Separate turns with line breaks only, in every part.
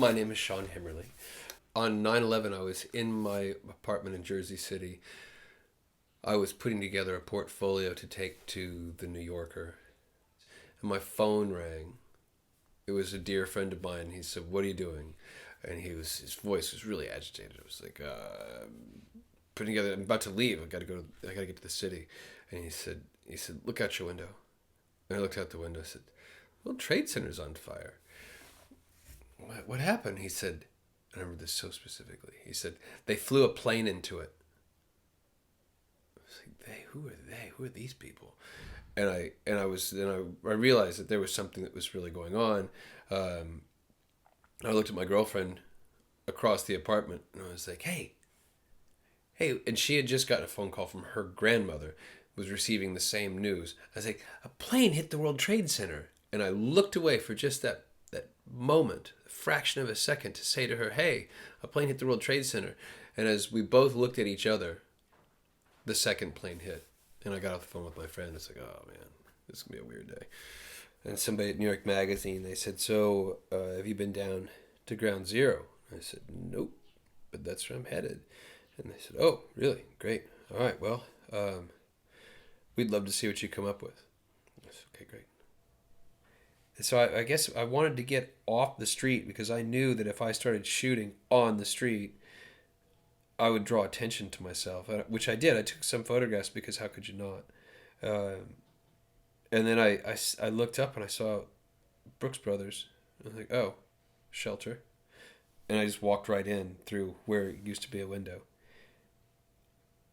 My name is Sean Hemmerle. On 9/11, I was in my apartment in Jersey City. I was putting together a portfolio to take to the New Yorker. And my phone rang. It was a dear friend of mine. He said, "What are you doing?" And his voice was really agitated. It was like, putting together, I'm about to leave. I got to get to the city. And he said, "Look out your window." And I looked out the window. I said, "Well, Trade Center's on fire." What happened? He said, I remember this so specifically. He said, "They flew a plane into it." I was like, "They? Who are they? Who are these people?" And I realized that there was something that was really going on. I looked at my girlfriend across the apartment and I was like, hey. And she had just gotten a phone call from her grandmother, was receiving the same news. I was like, "A plane hit the World Trade Center." And I looked away for just that moment, a fraction of a second, to say to her, "Hey, a plane hit the World Trade Center." And as we both looked at each other, the second plane hit. And I got off the phone with my friend. It's like, "Oh man, this is going to be a weird day." And somebody at New York Magazine, they said, "So, have you been down to Ground Zero?" I said, "Nope, but that's where I'm headed." And they said, "Oh, really? Great. All right, well, we'd love to see what you come up with." I said, "Okay, great." And so I guess I wanted to get off the street because I knew that if I started shooting on the street, I would draw attention to myself, which I did. I took some photographs because how could you not? And then I looked up and I saw Brooks Brothers. I was like, "Oh, shelter." And I just walked right in through where it used to be a window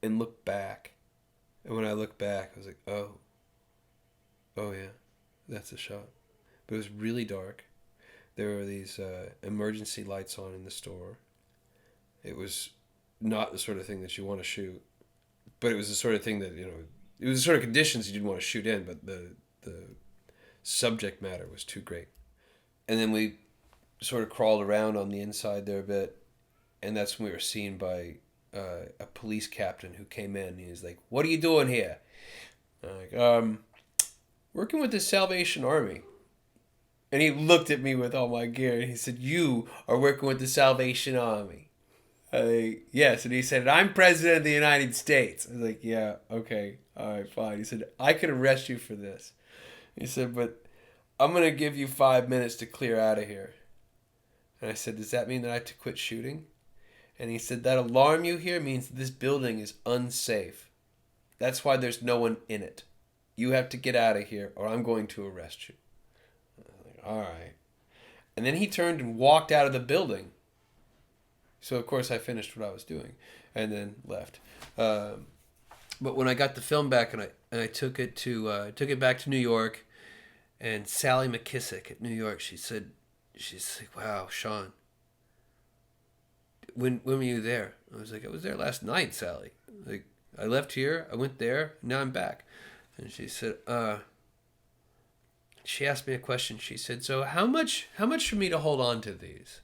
and looked back. And when I looked back, I was like, oh yeah, that's a shot. But it was really dark. There were these emergency lights on in the store. It was not the sort of thing that you want to shoot, but it was the sort of thing that, it was the sort of conditions you didn't want to shoot in, but the subject matter was too great. And then we sort of crawled around on the inside there a bit, and that's when we were seen by a police captain who came in. He was like, "What are you doing here?" I'm like, "Working with the Salvation Army." And he looked at me with all my gear, and he said, "You are working with the Salvation Army?" I like, "Yes." And he said, "I'm president of the United States." I was like, "Yeah, okay, all right, fine." He said, "I could arrest you for this." He said, "But I'm going to give you 5 minutes to clear out of here." And I said, "Does that mean that I have to quit shooting?" And he said, "That alarm you hear means this building is unsafe. That's why there's no one in it. You have to get out of here or I'm going to arrest you." I was like, "All right." And then he turned and walked out of the building. So, of course, I finished what I was doing and then left. But when I got the film back and I took it back to New York, and Sally McKissick at New York, she's like, "Wow, Sean, when were you there?" I was like, "I was there last night, Sally. Like, I left here, I went there, now I'm back." And she said, she asked me a question. She said, "So how much for me to hold on to these?"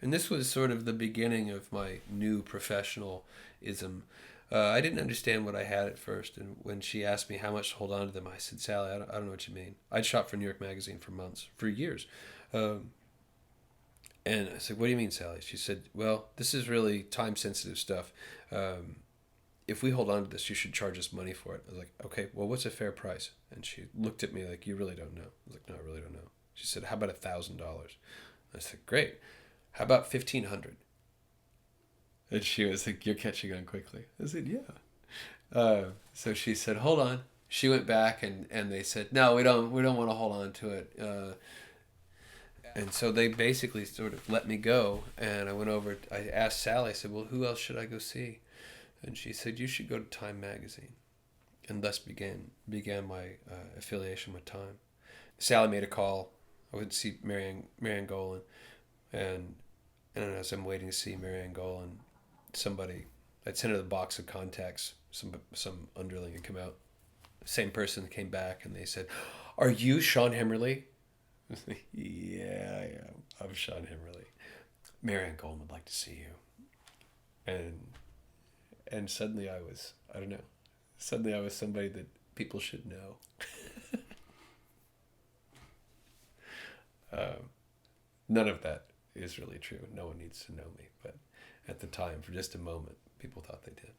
And this was sort of the beginning of my new professionalism. I didn't understand what I had at first, and when she asked me how much to hold on to them, I said, "Sally, I don't know what you mean." I'd shot for New York Magazine for months, for years. And I said, "What do you mean, Sally?" She said, "Well, this is really time-sensitive stuff. If we hold on to this, you should charge us money for it." I was like, "Okay, well, what's a fair price?" And she looked at me like, "You really don't know." I was like, "No, I really don't know." She said, "How about $1,000? I said, "Great. How about 1,500? And she was like, "You're catching on quickly." I said, "Yeah." So she said, "Hold on." She went back and they said, "No, we don't want to hold on to it." And so they basically sort of let me go. And I went over. I asked Sally. I said, "Well, who else should I go see?" And she said, "You should go to Time Magazine." And thus began my affiliation with Time. Sally made a call. I went to see Marianne Golan, and as I'm waiting to see Marianne Golan, I'd sent her the box of contacts. Some underling had come out. Same person came back and they said, "Are you Sean Hemmerle?" I was like, "Yeah, I am. I'm Sean Hemmerle. Marianne Golan would like to see you." And suddenly I don't know. Suddenly I was somebody that people should know. None of that is really true. No one needs to know me. But at the time, for just a moment, people thought they did.